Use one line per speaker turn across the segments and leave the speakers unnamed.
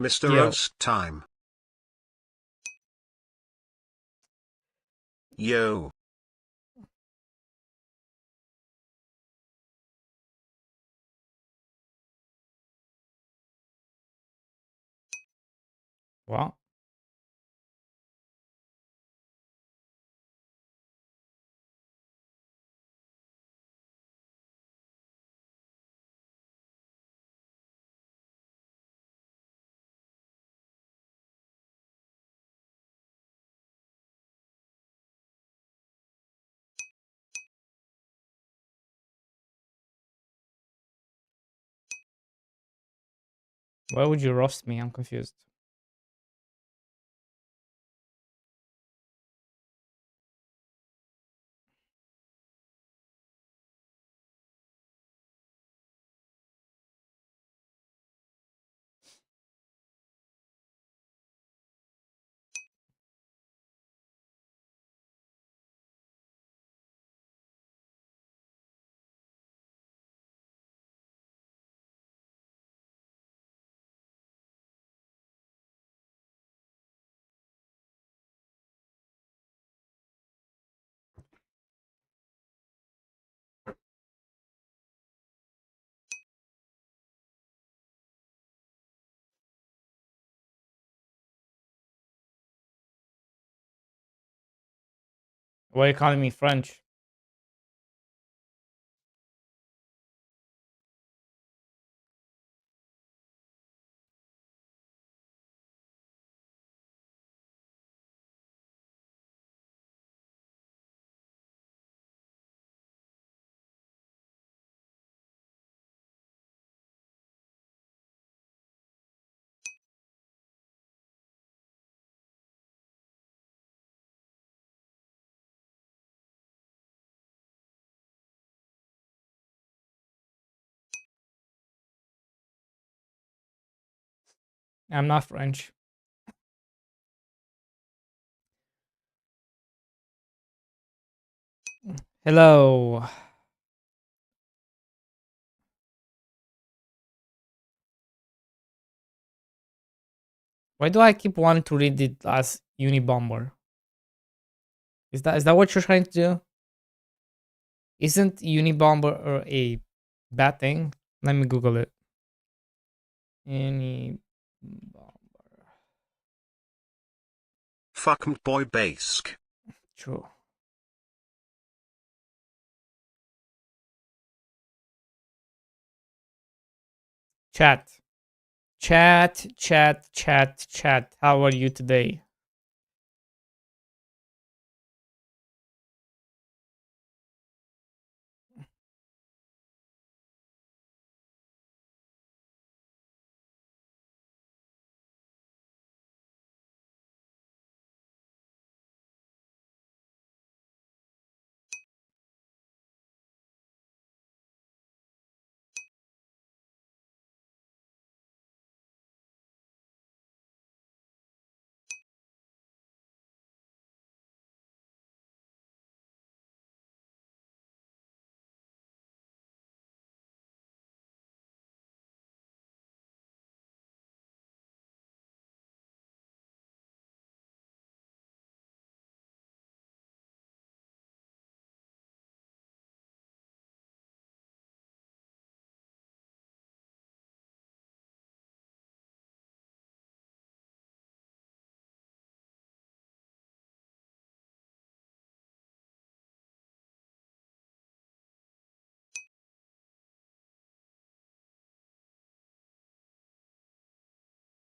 Mr.
Yo.
Roast Time. Yo.
What? Why would you roast me? I'm confused. Why are you calling me French? I'm not French. Hello. Why do I keep wanting to read it as Unibomber? Is that what you're trying to do? Isn't Unibomber a bad thing? Let me Google it. Unibomber.
Fuck boy Bask.
True. Chat. Chat. How are you today?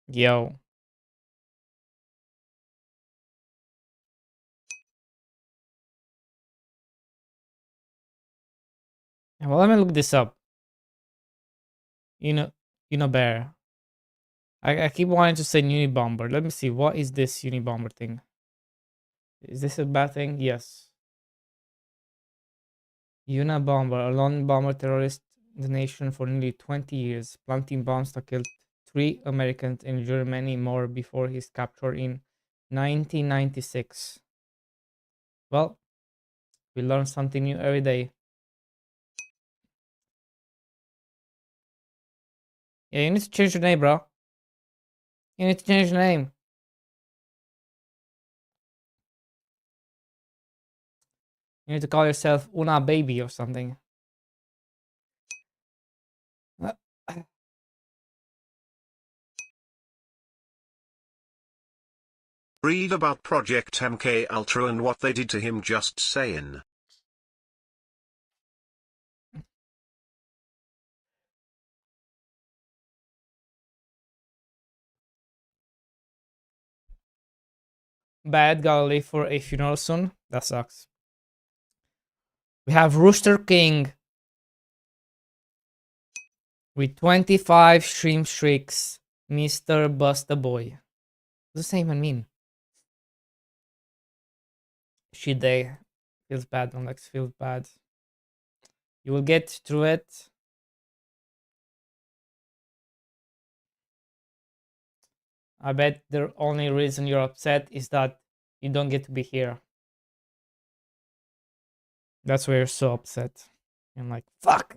Yo. Well, let me look this up. You know, bear. I keep wanting to say Unibomber. Let me see. What is this Unibomber thing? Is this a bad thing? Yes. Unabomber, a lone bomber terrorist the nation for nearly 20 years, planting bombs that killed 3 Americans and injured many more before his capture in 1996. Well, we learn something new every day. Yeah, you need to change your name, bro. You need to change the name. You need to call yourself Una Baby or something.
Read about Project MK Ultra and what they did to him, just saying.
Bad, gotta leave for a funeral soon. That sucks. We have Rooster King with 25 stream streaks. Mr. Busta Boy. What does that even mean? Shit day. Feels bad, Alex. Feels bad. You will get through it. I bet the only reason you're upset is that you don't get to be here. That's why you're so upset. I'm like, fuck.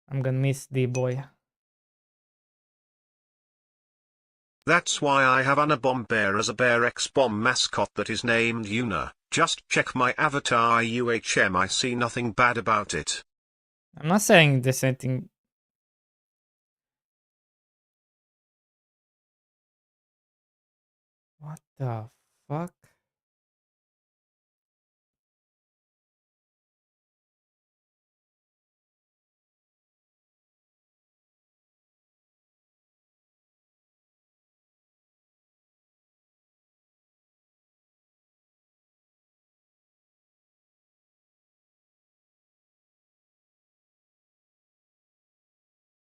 I'm gonna miss the boy.
That's why I have Anna Bomb Bear as a Bear X Bomb mascot that is named Una. Just check my avatar UHM, I see nothing bad about it.
I'm not saying this anything. What the fuck?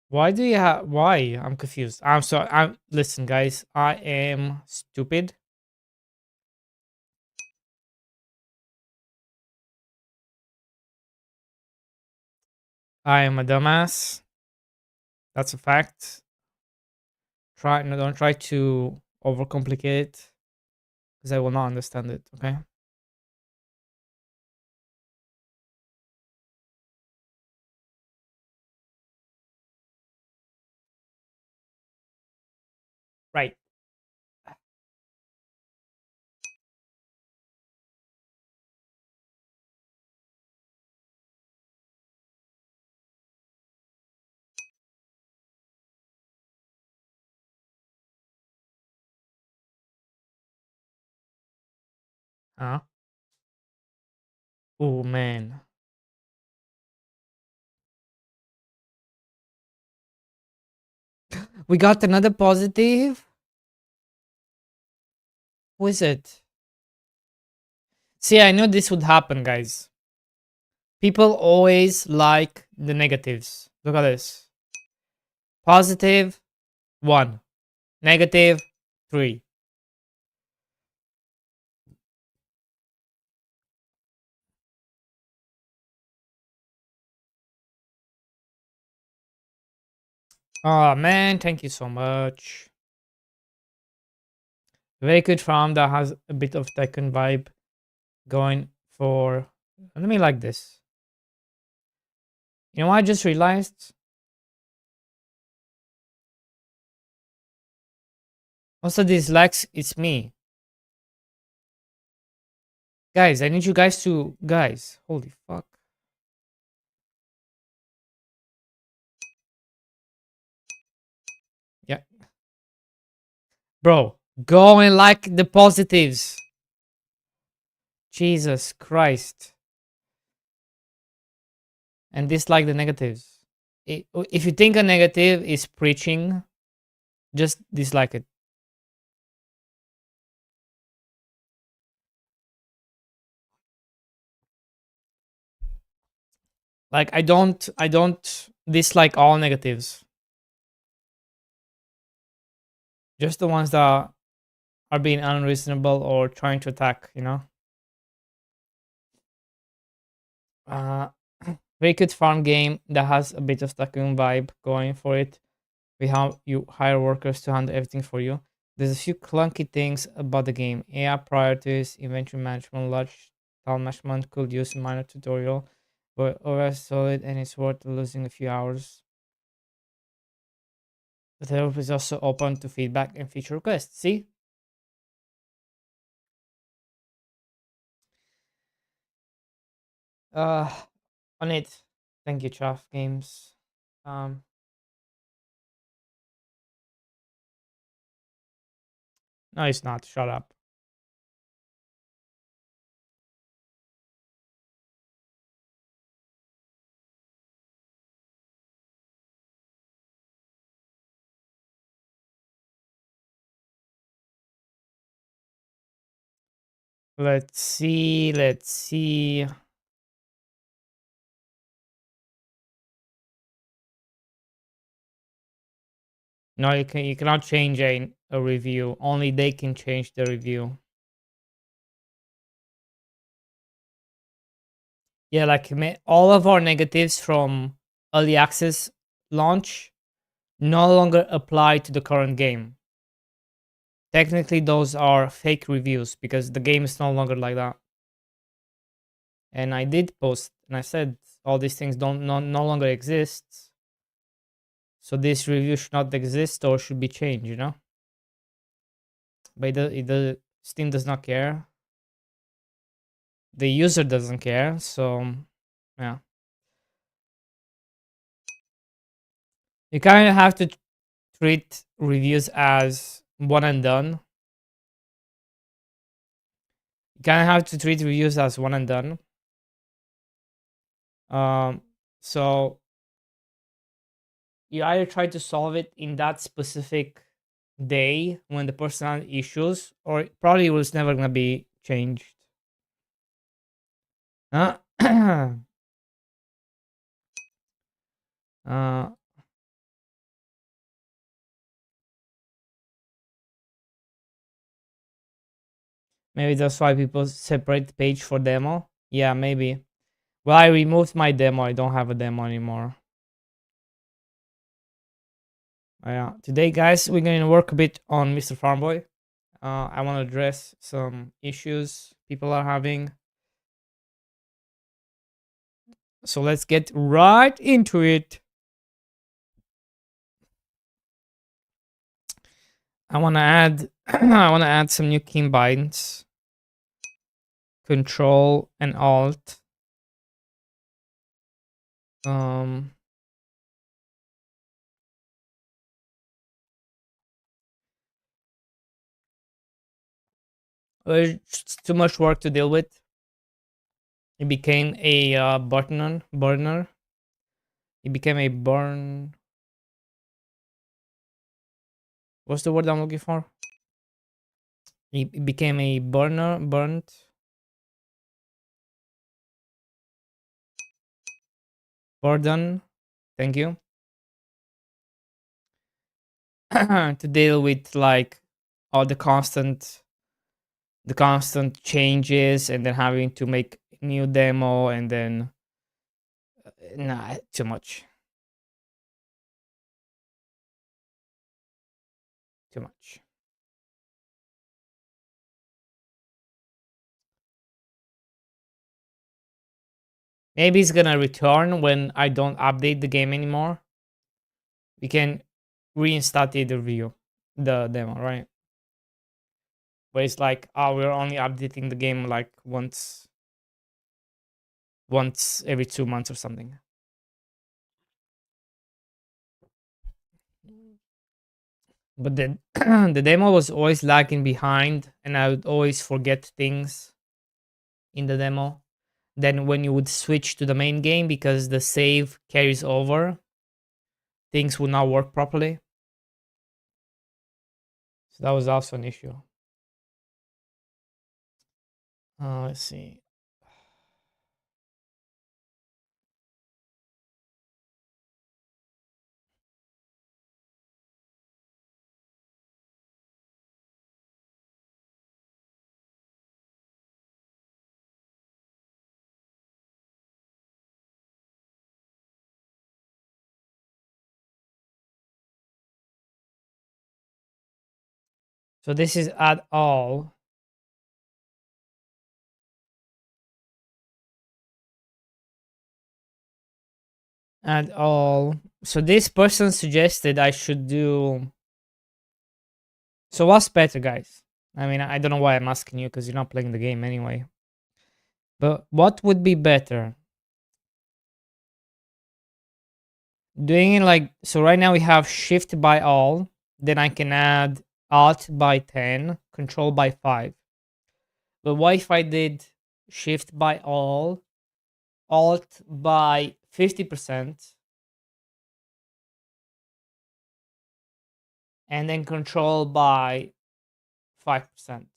Why do you have? Why? I'm confused. I'm sorry. Listen, guys. I am stupid. I am a dumbass. That's a fact. Don't try to overcomplicate it, because I will not understand it. Okay. Right. Huh? Oh man. We got another positive. Who is it? See, I knew this would happen, guys. People always like the negatives. Look at this. Positive 1. Negative 3. Oh man, thank you so much. Very good farm that has a bit of Tekken vibe going for. Let me like this. You know what I just realized? Also, these likes, it's me. Guys, I need you guys to. Guys, holy fuck. Yeah. Bro, go and like the positives. Jesus Christ. And dislike the negatives. If you think a negative is preaching, just dislike it. Like I don't dislike all negatives. Just the ones that are being unreasonable or trying to attack, you know? Uh very good farm game that has a bit of Tycoon vibe going for it. We have you hire workers to handle everything for you. There's a few clunky things about the game. AI priorities, inventory management, large tile management could use a minor tutorial, but overall solid and it's worth losing a few hours. The developer is also open to feedback and feature requests. See? Uh, on it. Thank you, Chaff Games. Um, no, it's not. Shut up. Let's see. Let's see. No, you cannot change a review. Only they can change the review. Yeah, like all of our negatives from early access launch no longer apply to the current game. Technically, those are fake reviews because the game is no longer like that. And I did post and I said all these things no longer exist. So this review should not exist or should be changed, you know? But the Steam does not care. The user doesn't care, so yeah. You kind of have to treat reviews as one and done. You kind of have to treat reviews as one and done. So you either try to solve it in that specific day when the person has issues, or it probably was never gonna be changed. Uh, uh, maybe that's why people separate the page for demo. Yeah, maybe. Well, I removed my demo. I don't have a demo anymore. Yeah. Today, guys, we're going to work a bit on Mr. Farmboy. I want to address some issues people are having. So let's get right into it. I want to add I want to add some new key bindings. Control and Alt. It's too much work to deal with. It became a burner. It became a burn. What's the word I'm looking for? It became a burnt. Burden. Thank you. To deal with like all the constant changes and then having to make new demo and then nah, too much. Too much. Maybe it's gonna return when I don't update the game anymore. We can reinstall the review, the demo, right? Where it's like, oh, we're only updating the game like once every 2 months or something. But then the demo was always lagging behind, and I would always forget things in the demo. Then when you would switch to the main game because the save carries over, things would not work properly. So that was also an issue. Let's see. So this is add all. Add all. So this person suggested I should do. So what's better, guys? I mean, I don't know why I'm asking you because you're not playing the game anyway. But what would be better? Doing it like so. Right now we have shift by all. Then I can add alt by 10, control by 5. But what if I did shift by all, alt by 50%, and then control by 5%?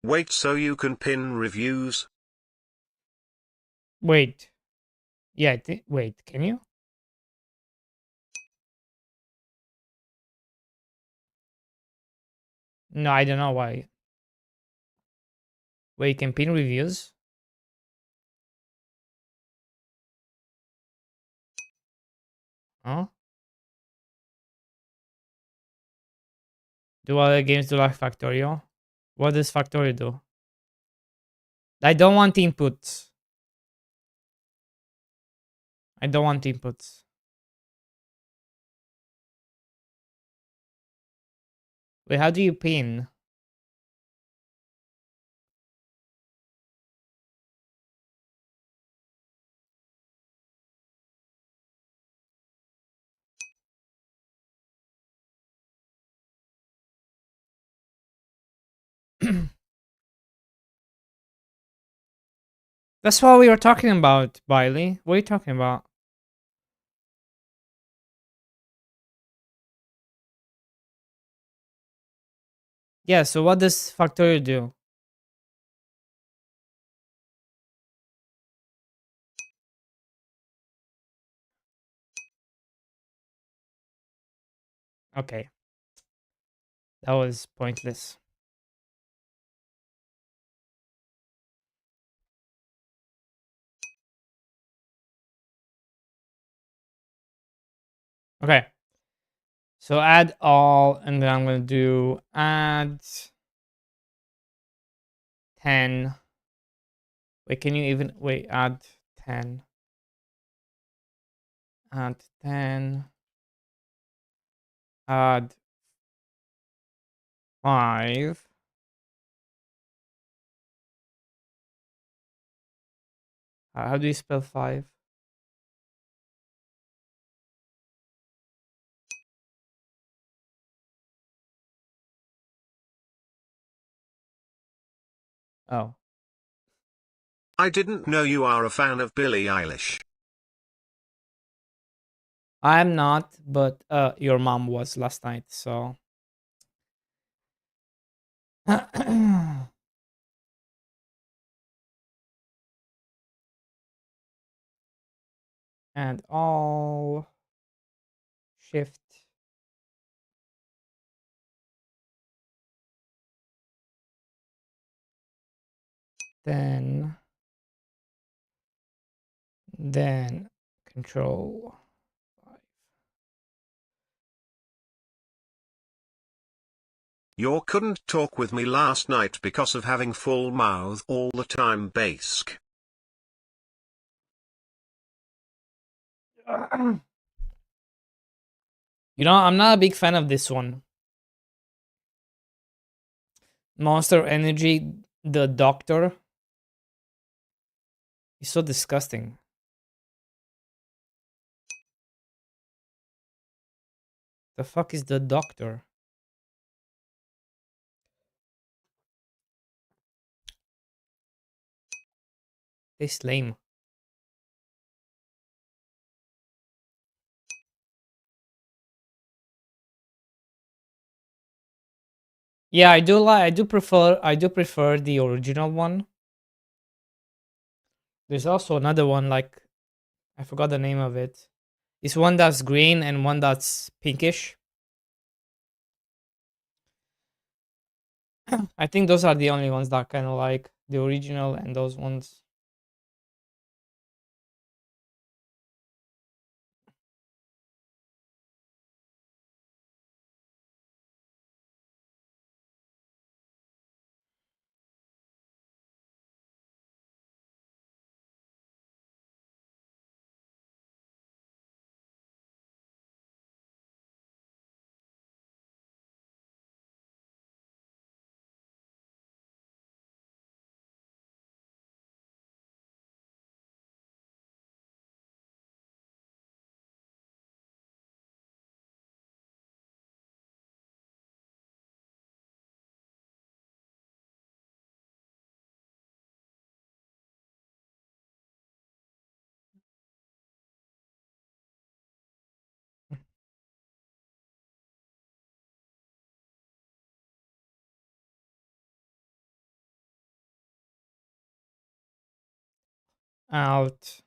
Wait, so you can pin reviews?
Wait. Yeah, wait, can you? No, I don't know why. Wait, you can pin reviews? Huh? Do other games do like Factorio? What does Factorio do? I don't want inputs. I don't want inputs. Wait, how do you pin? That's what we were talking about, Bailey. What are you talking about? Yeah, so what does Factorio do? Okay, that was pointless. Okay, so add all, and then I'm gonna do add 10. Wait, can you even wait? Add 10. Add 10. Add 5. How do you spell 5? Oh,
I didn't know you are a fan of Billie Eilish.
I'm not, but your mom was last night, so. And all shift, then control 5.
You couldn't talk with me last night because of having full mouth all the time, Bask.
You know, I'm not a big fan of this one. Monster Energy, the Doctor. He's so disgusting. The fuck is the Doctor? Tastes lame. Yeah, I do like. I do prefer the original one. There's also another one like I forgot the name of it. It's one that's green and one that's pinkish. I think those are the only ones that kind of like the original and those ones. Alt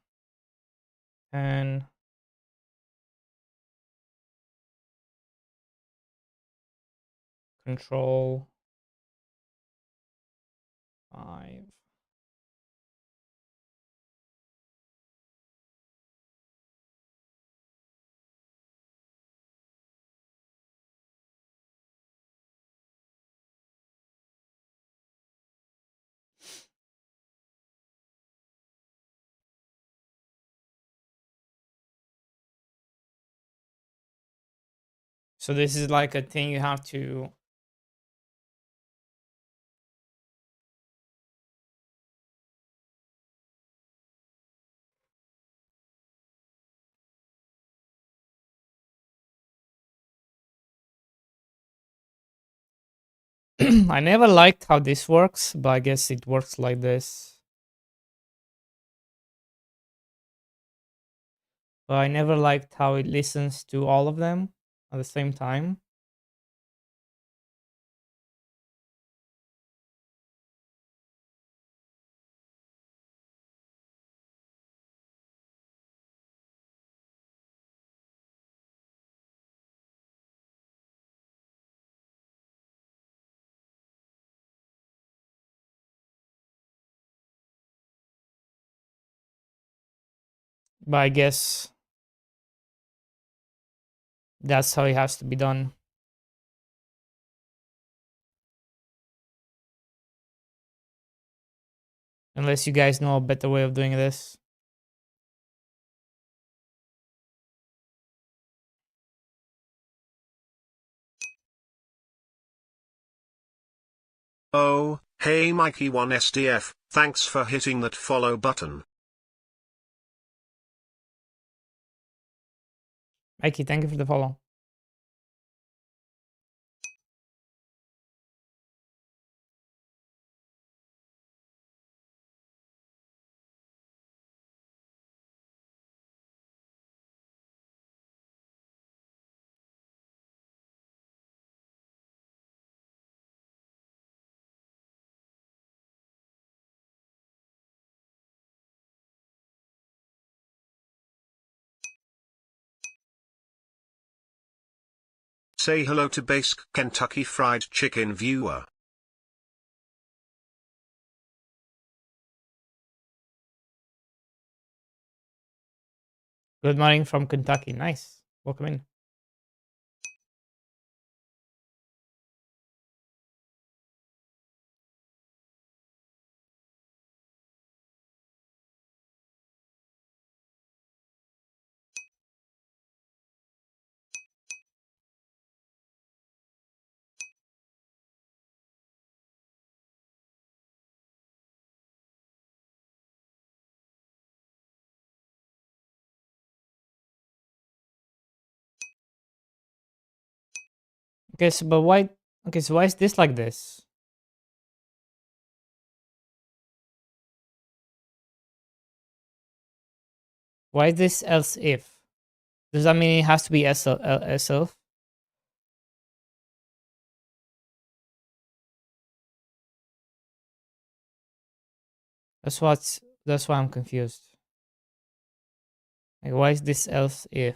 and Control 5. So this is like a thing you have to I never liked how this works, but I guess it works like this. But I never liked how it listens to all of them at the same time. But I guess that's how it has to be done. Unless you guys know a better way of doing this.
Oh, hey Mikey1SDF, thanks for hitting that follow button.
Mikey, thank you for the follow.
Say hello to base Kentucky Fried Chicken viewer.
Good morning from Kentucky. Nice. Welcome in. Okay, so but why okay, so why is this like this? Why is this else if? Does that mean it has to be else if? That's why I'm confused. Like why is this else if?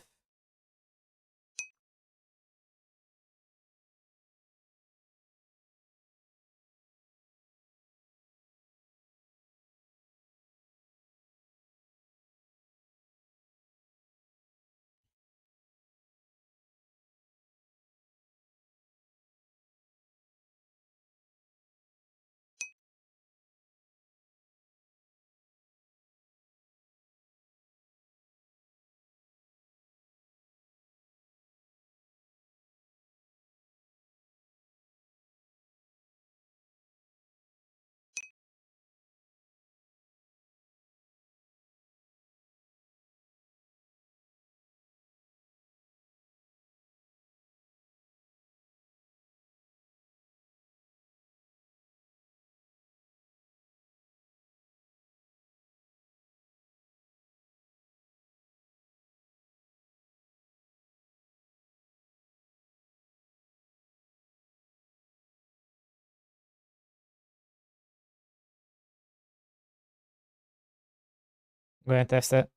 I'm gonna test it.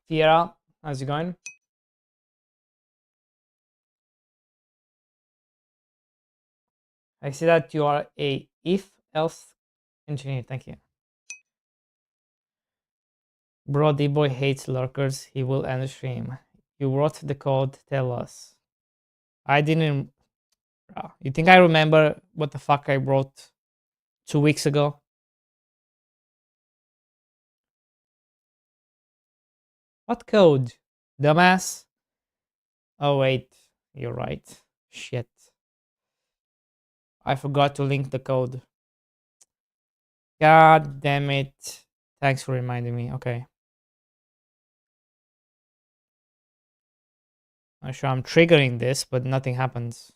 Fiera, how's it going? I see that you are a if-else engineer. Thank you. Bro, D-boy hates lurkers. He will end stream. You wrote the code. Tell us. I didn't. You think I remember what the fuck I wrote 2 weeks ago? What code? Dumbass? Oh, wait. You're right. Shit. I forgot to link the code. God damn it. Thanks for reminding me. Okay. I'm sure I'm triggering this, but nothing happens.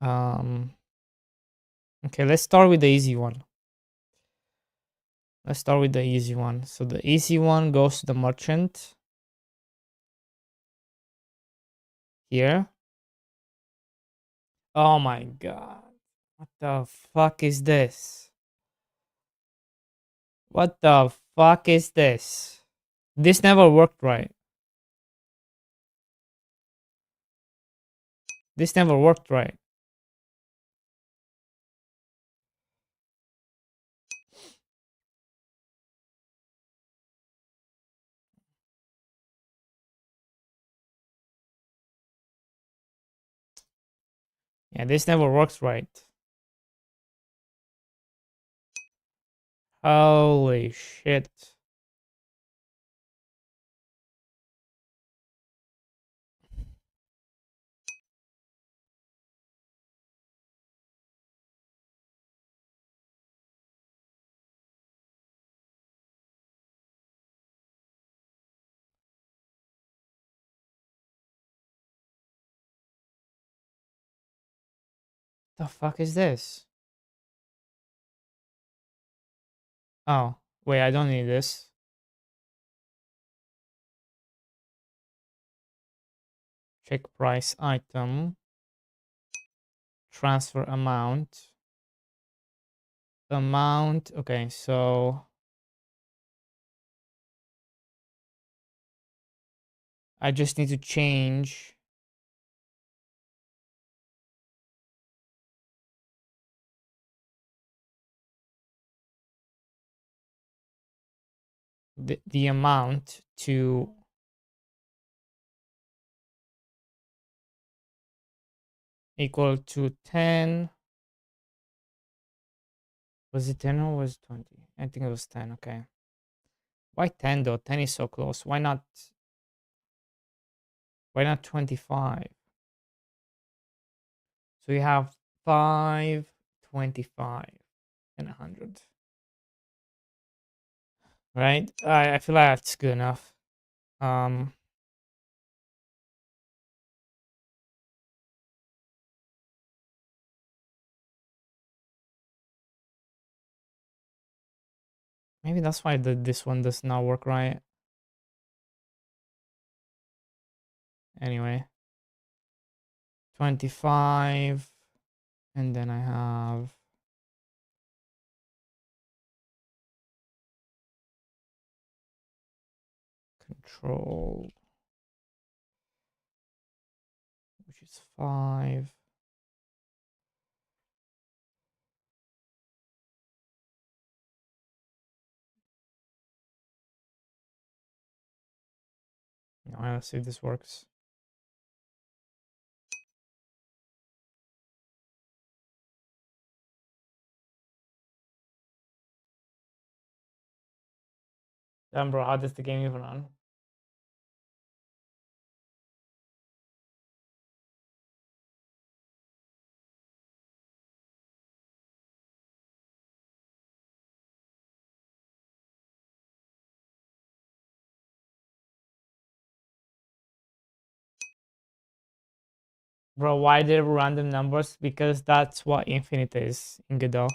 Okay, let's start with the easy one. Let's start with the easy one. So the easy one goes to the merchant. Here. Oh my god. What the fuck is this? What the fuck is this? This never worked right. This never worked right. Yeah, this never works right. Holy shit. The fuck is this? Oh, wait, I don't need this. Check price item. Transfer amount. Amount. Okay, so I just need to change the amount to equal to 10. Was it 10 or was it 20? I think it was 10. Okay. Why 10 though? 10 is so close. Why not 25? So you have 5, 25, and 100. Right? I feel like that's good enough. Um Maybe that's why this one does not work right. Anyway, 25, and then I have control, which is 5. Now let's see if this works. Damn, bro, how does the game even run? Bro, why there random numbers? Because that's what infinite is in Godot.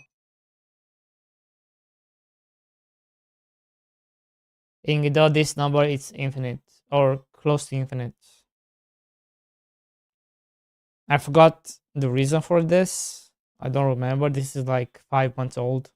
In Godot, this number is infinite or close to infinite. I forgot the reason for this. I don't remember. This is like 5 months old.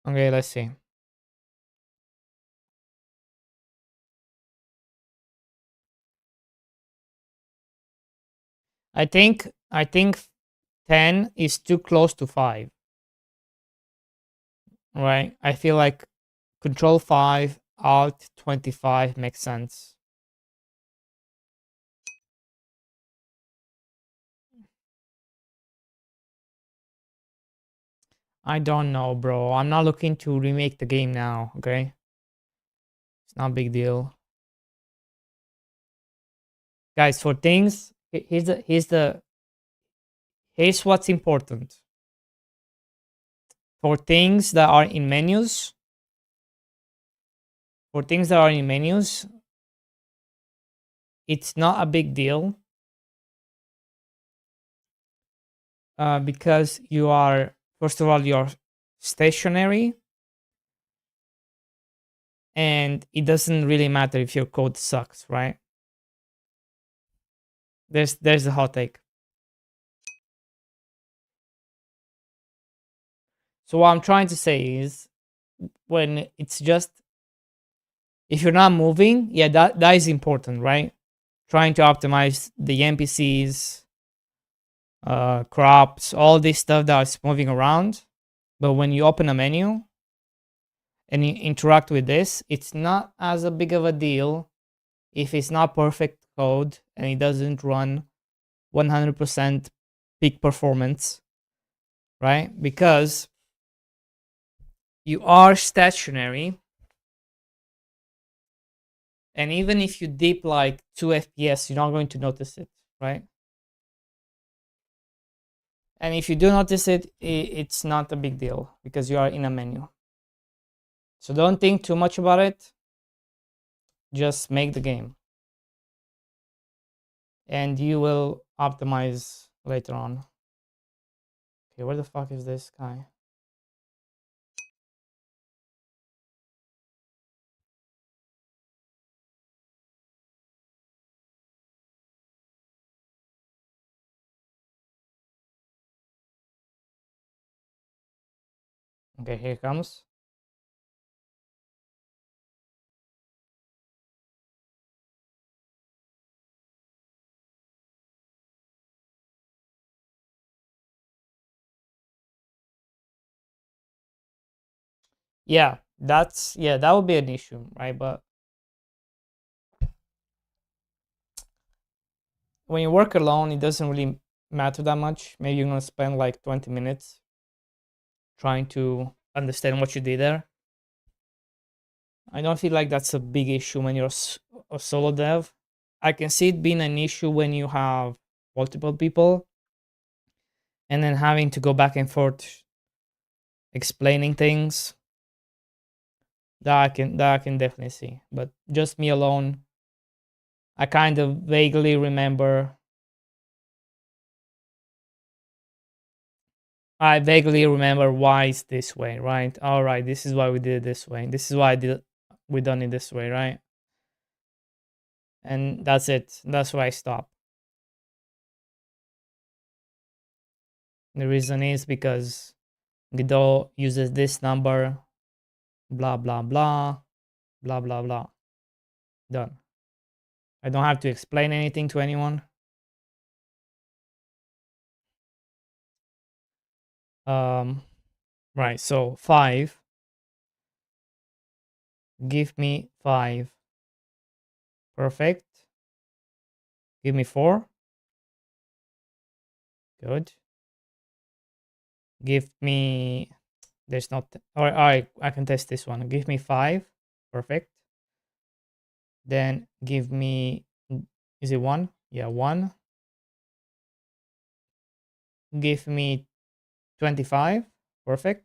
Okay, let's see. I think 10 is too close to 5, right? I feel like control 5, alt 25 makes sense. I don't know, bro. I'm not looking to remake the game now, okay? It's not a big deal. Guys, for things, here's what's important. For things that are in menus, it's not a big deal because you are, first of all, you're stationary, and it doesn't really matter if your code sucks, right? There's a hot take. So what I'm trying to say is, when it's just, if you're not moving, yeah, that is important, right? Trying to optimize the NPCs, crops, all this stuff that's moving around. But when you open a menu and you interact with this, it's not as a big of a deal if it's not perfect code and it doesn't run 100% peak performance, right? Because you are stationary, and even if you dip like 2 FPS, you're not going to notice it, right? And if you do notice it, it's not a big deal because you are in a menu. So don't think too much about it. Just make the game. And you will optimize later on. Okay, where the fuck is this guy? Okay, here it comes. Yeah, that would be an issue, right? But when you work alone, it doesn't really matter that much. Maybe you're gonna spend like 20 minutes trying to understand what you did there. I don't feel like that's a big issue when you're a solo dev. I can see it being an issue when you have multiple people and then having to go back and forth explaining things. That I can definitely see. But just me alone, I kind of vaguely remember. I vaguely remember why it's this way, right? All right, this is why we did it this way. This is why we done it this way, right? And that's it. That's why I stop. The reason is because Godot uses this number, blah blah blah, blah blah blah. Done. I don't have to explain anything to anyone. Right, so 5. Give me 5. Perfect. Give me 4. Good. Give me, there's not, or I can test this one. Give me 5. Perfect. Then give me, is it 1? Yeah, 1. Give me 25. Perfect.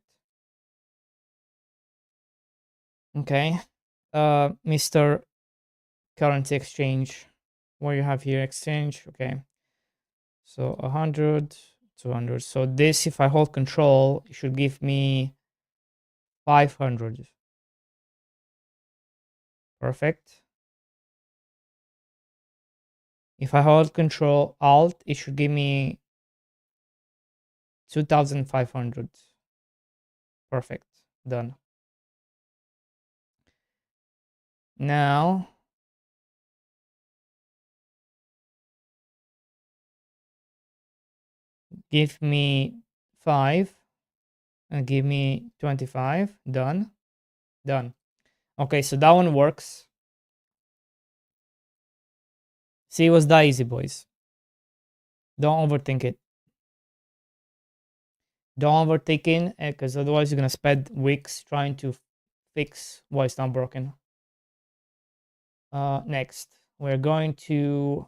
Okay. Mr. Currency exchange. What you have here? Exchange. Okay. So 100, 200. So this, if I hold control, it should give me 500. Perfect. If I hold control alt, it should give me 2500. Perfect. Done. Now give me 5 and give me 25. Done. Done. Okay, so that one works. See, it was that easy, boys. Don't overthink it. Don't overthink it, because otherwise you're gonna spend weeks trying to fix why it's not broken. Next, we're going to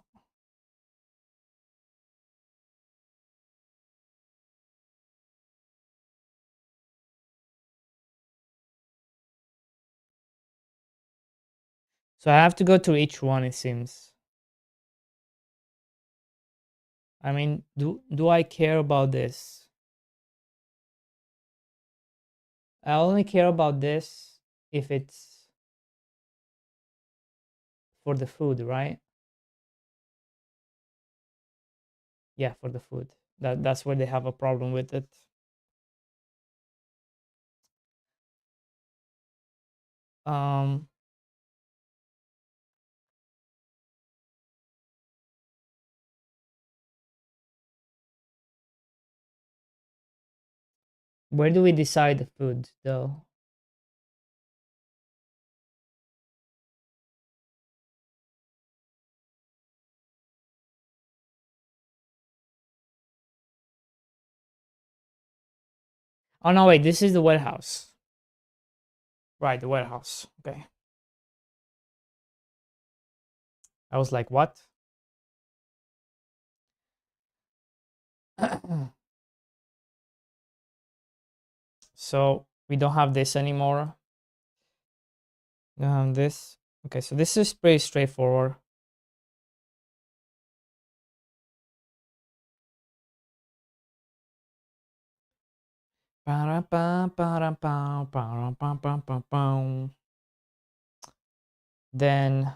so I have to go to each one, it seems. I mean, do I care about this? I only care about this if it's for the food, right? Yeah, for the food. That's where they have a problem with it. Um where do we decide the food though? Oh no, wait, this is the warehouse. Right, the warehouse. Okay. I was like, what? So we don't have this anymore. We don't have this. Okay, so this is pretty straightforward. Then,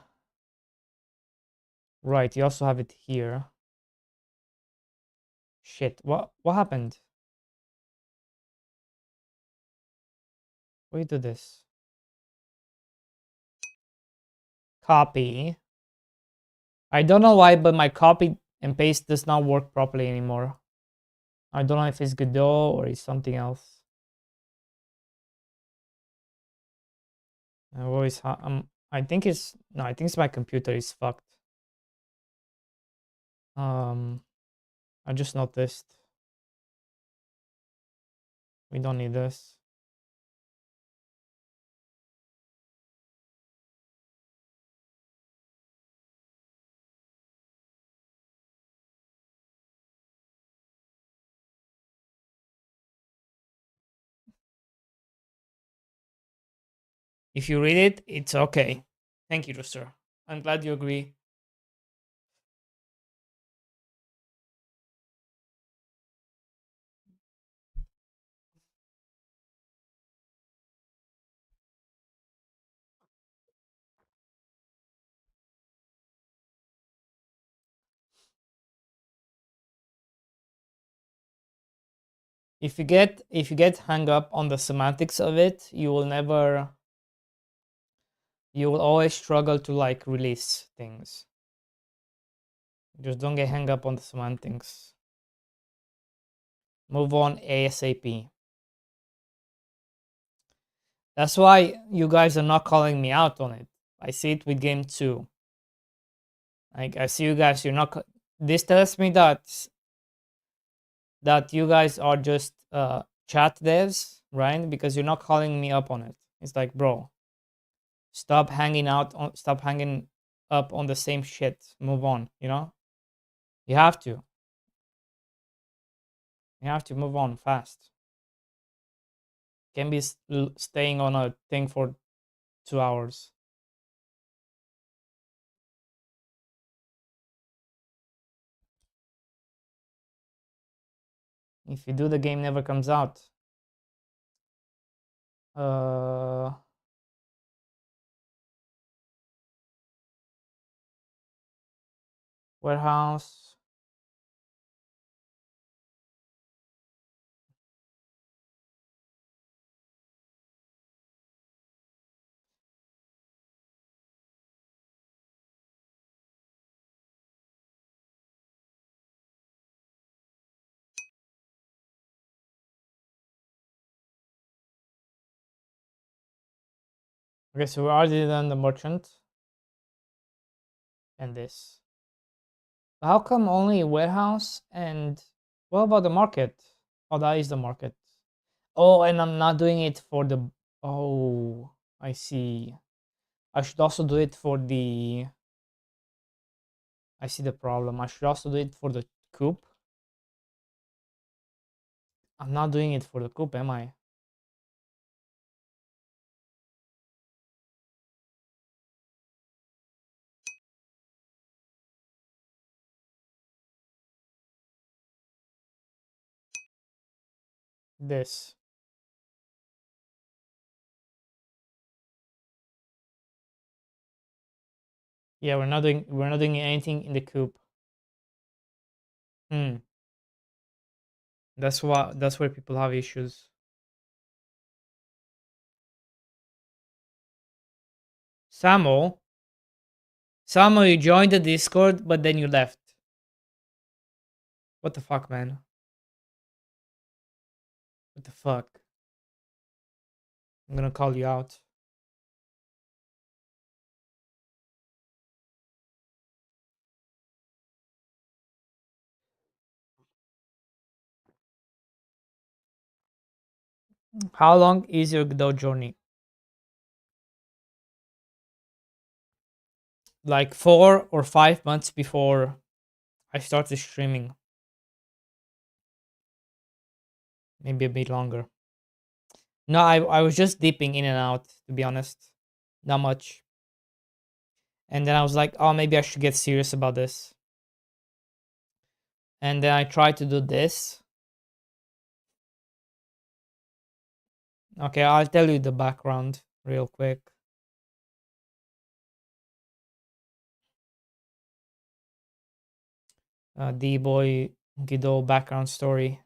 right, you also have it here. Shit, what happened? Why you do this? Copy. I don't know why, but my copy and paste does not work properly anymore. I don't know if it's Godot or it's something else. I always I think it's no, I think it's my computer is fucked. I just noticed. We don't need this. If you read it, it's okay. Thank you, Rooster. I'm glad you agree. If you get hung up on the semantics of it, you will always struggle to like release things. Just don't get hung up on the semantics. Move on ASAP. That's why you guys are not calling me out on it. I see it with game 2. Like, I see you guys, you're not. This tells me that you guys are just chat devs, right? Because you're not calling me up on it. It's like, bro, stop hanging up on the same shit. Move on, you know? You have to. You have to move on fast. Can't be staying on a thing for 2 hours. If you do, the game never comes out. Warehouse. Okay, so we already done the merchant and this. How come only warehouse and what about the market? Oh, that is the market. Oh, and I'm not doing it for the. Oh, I see. I should also do it for the. I see the problem. I should also do it for the coop. I'm not doing it for the coop, am I? This. Yeah, we're not doing anything in the coop. Hmm. That's where people have issues. Samo, you joined the Discord, but then you left. What the fuck, man? What the fuck? I'm gonna call you out. How long is your Godot journey? Like 4 or 5 months before I started streaming. Maybe a bit longer. No, I was just dipping in and out, to be honest. Not much. And then I was like, oh, maybe I should get serious about this. And then I tried to do this. Okay, I'll tell you the background real quick. D-Boy Godot background story.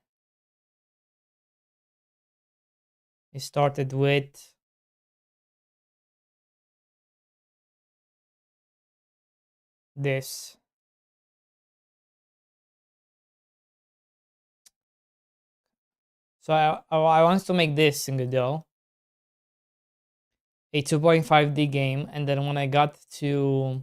It started with this. So I wanted to make this in Godot, a 2.5D game, and then when I got to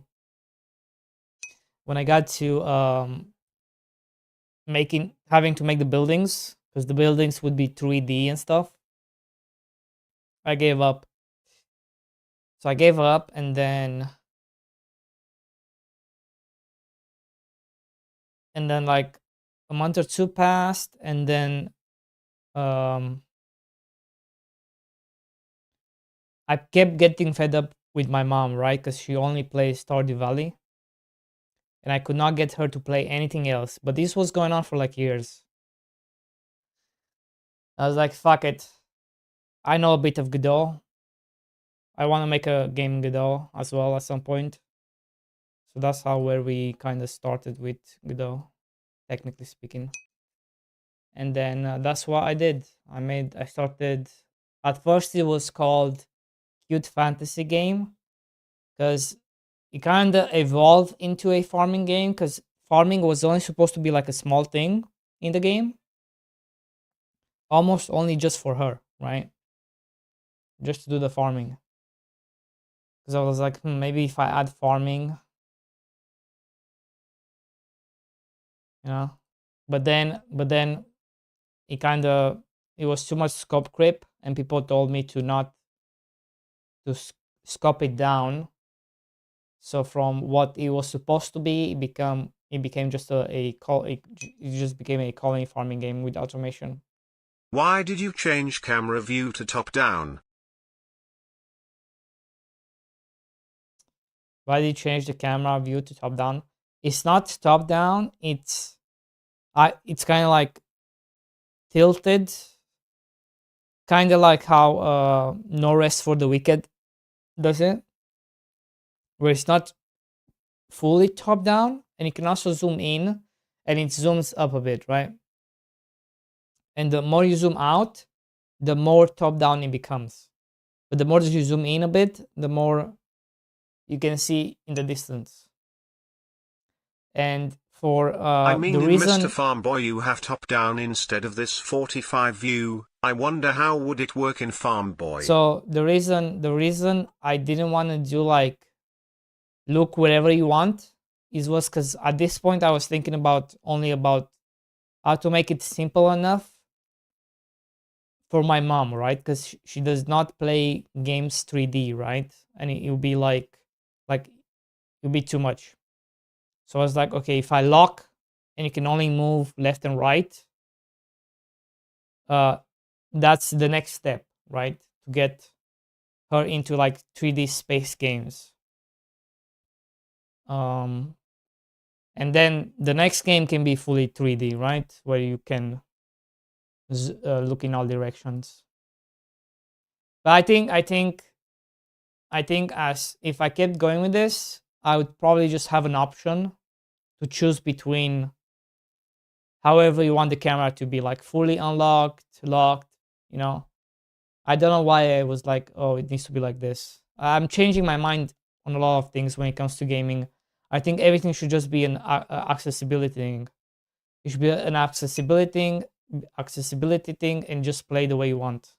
having to make the buildings, because the buildings would be 3D and stuff, I gave up. So I gave up, and then like a month or two passed, and then I kept getting fed up with my mom, right? Because she only plays Stardew Valley, and I could not get her to play anything else. But this was going on for like years. I was like, fuck it. I know a bit of Godot. I want to make a game in Godot as well at some point. So that's where we kind of started with Godot, technically speaking. And then that's what I did. I started. At first, it was called Cute Fantasy Game, because it kind of evolved into a farming game, because farming was only supposed to be like a small thing in the game. almost only just for her, right? Just to do the farming. Because I was like, maybe if I add farming, you know. But then it was too much scope creep, and people told me to not to scope it down. So from what it was supposed to be, it became just it just became a colony farming game with automation.
Why did you change camera view to top down?
Why did you change the camera view to top down? It's not top down. It's kind of like tilted, kind of like how No Rest for the Wicked does it, where it's not fully top down, and you can also zoom in, and it zooms up a bit, right? And the more you zoom out, the more top down it becomes. But the more that you zoom in a bit, the more you can see in the distance. And for
I mean,
the
in
reason,
Mr. Farmboy you have top down instead of this 45 view. I wonder how would it work in Farmboy.
so the reason I didn't want to do like look wherever you want was because at this point I was thinking only about how to make it simple enough for my mom, right? Because she does not play games 3D, right? And it would be like it would be too much. So I was like, okay, if I lock and you can only move left and right, that's the next step, right? To get her into like 3D space games. And then the next game can be fully 3D, right? Where you can look in all directions. But I think as if I kept going with this, I would probably just have an option to choose between however you want the camera to be, like fully unlocked, locked, you know. I don't know why I was like, oh, it needs to be like this. I'm changing my mind on a lot of things when it comes to gaming. I think everything should just be an accessibility thing. It should be an accessibility thing, and just play the way you want.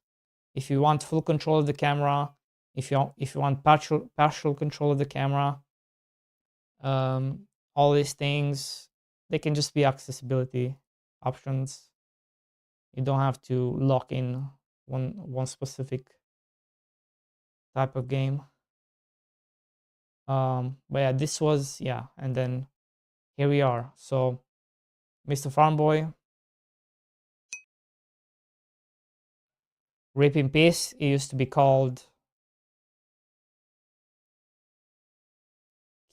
If you want full control of the camera, if you want partial control of the camera, all these things, they can just be accessibility options. You don't have to lock in one specific type of game. But yeah, this was, yeah, and then here we are. So Mr. Farmboy, rip in peace. It used to be called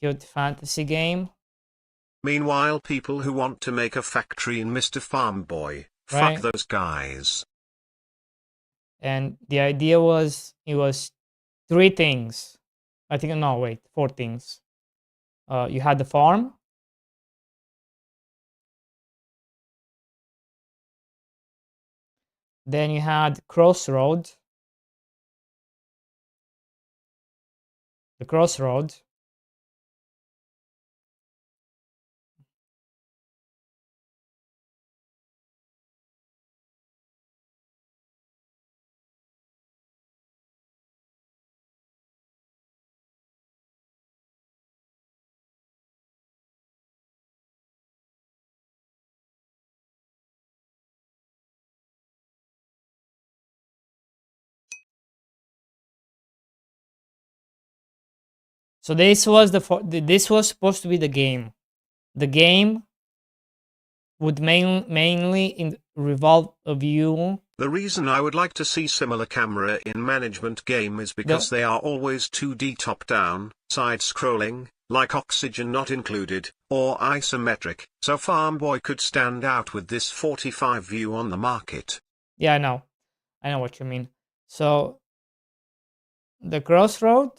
Cute Fantasy Game,
Meanwhile, people who want to make a factory in Mr. Farmboy, fuck
right?
those guys.
And the idea was, it was three things. I think, no, wait, four things. You had the farm, then you had crossroad, the crossroad, so this was this was supposed to be the game. The game would mainly revolve of you.
The reason I would like to see similar camera in management game is because they are always 2D top-down, side-scrolling, like Oxygen not included, or isometric, so Farmboy could stand out with this 45 view on the market.
Yeah, I know what you mean. So the crossroad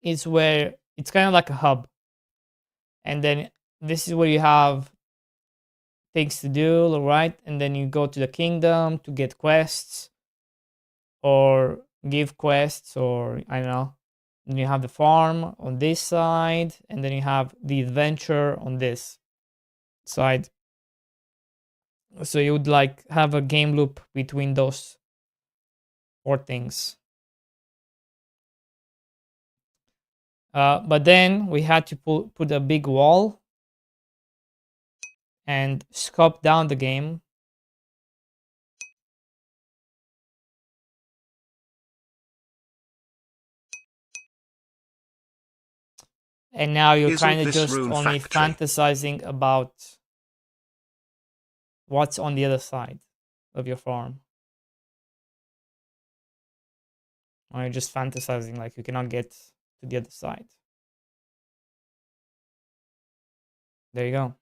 is where it's kind of like a hub, and then this is where you have things to do, right? And then you go to the kingdom to get quests or give quests, or I don't know. Then you have the farm on this side, and then you have the adventure on this side. So you would like have a game loop between those 4 things. But then we had to put a big wall and scope down the game. And now you're
Isn't
kind of
this
just
Rune
only
Factory?
fantasizing about what's on the other side of your farm. Or you're just fantasizing like you cannot get to the other side. There you go.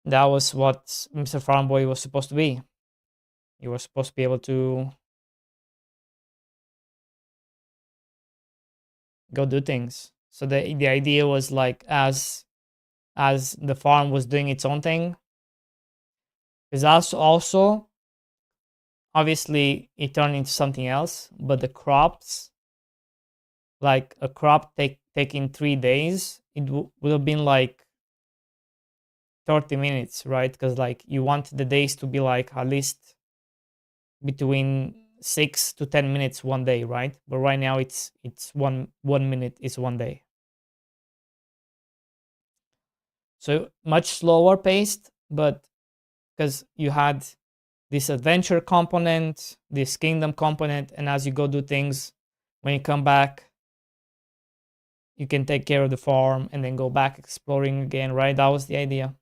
That was what Mr. Farm Boy was supposed to be. You were supposed to be able to go do things. So the idea was like as the farm was doing its own thing, because also obviously it turned into something else, but the crops, like a crop taking 3 days, it would have been like 30 minutes, right? Because like you want the days to be like at least between 6 to 10 minutes one day, right? But right now it's 1 minute is 1 day. So much slower paced, but because you had this adventure component, this kingdom component, and as you go do things, when you come back, you can take care of the farm and then go back exploring again, right? That was the idea.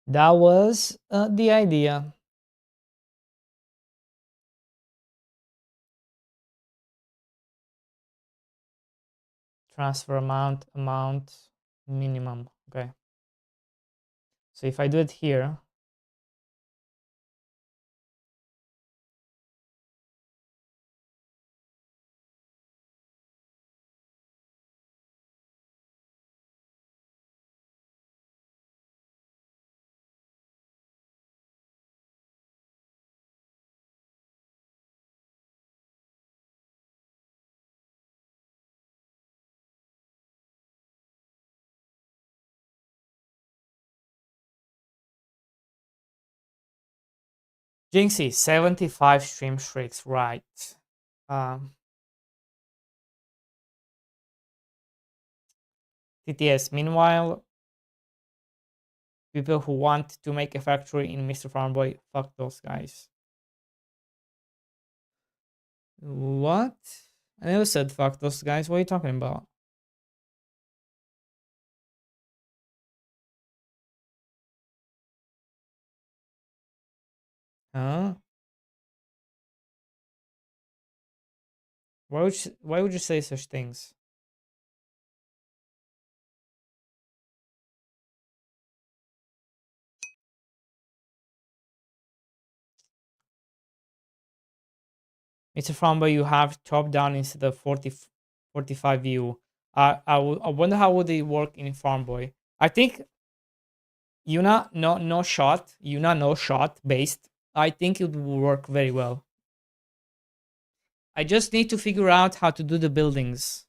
That was the idea. Transfer amount, minimum. Okay. So if I do it here, Jinxie, 75 stream streaks, right. TTS, meanwhile, people who want to make a factory in Mr. Farmboy, fuck those guys. What? I never said fuck those guys. What are you talking about? Huh? Why would you say such things? Mr. Farmboy, you have top down instead of 45 view. I wonder how would it work in Farmboy. I think Yuna no shot, Yuna no shot based. I think it will work very well. I just need to figure out how to do the buildings.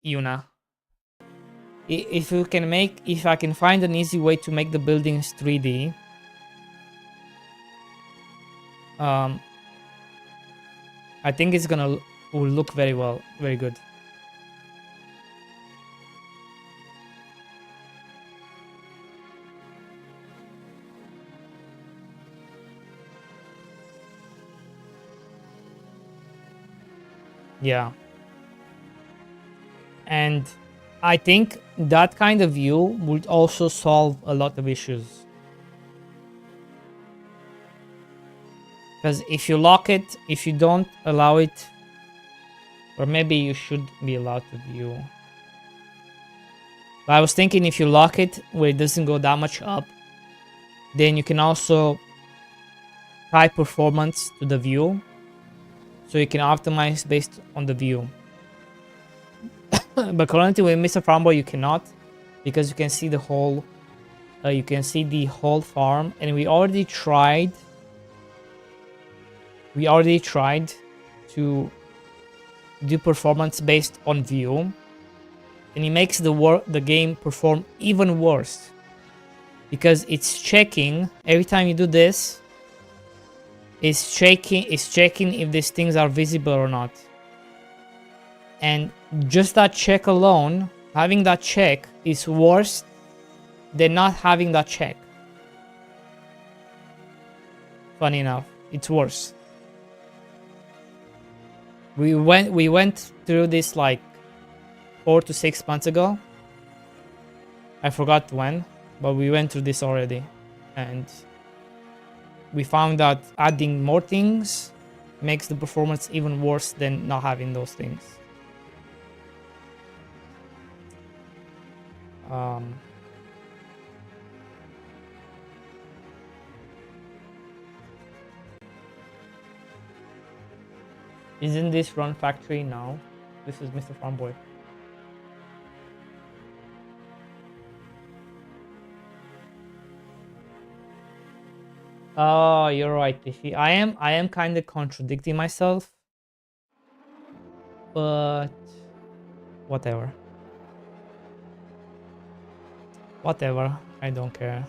Yuna. If I can find an easy way to make the buildings 3D, I think it's will look very well, very good. Yeah. And I think that kind of view would also solve a lot of issues. Because if you lock it, if you don't allow it, or maybe you should be allowed to view. But I was thinking if you lock it where it doesn't go that much up, then you can also tie performance to the view. so you can optimize based on the view. But currently with Mr. Farmboy you cannot, because you can see the whole farm, and we already tried to do performance based on view, and it makes the game perform even worse, because it's checking every time you do this. It's checking if these things are visible or not. And just that check alone, having that check, is worse than not having that check. Funny enough, it's worse. We went through this like 4 to 6 months ago. I forgot when, but we went through this already, and we found that adding more things makes the performance even worse than not having those things. Isn't this Run Factory now? This is Mr. Farmboy. Oh, you're right, Tiffy. I am kind of contradicting myself, but whatever. I don't care.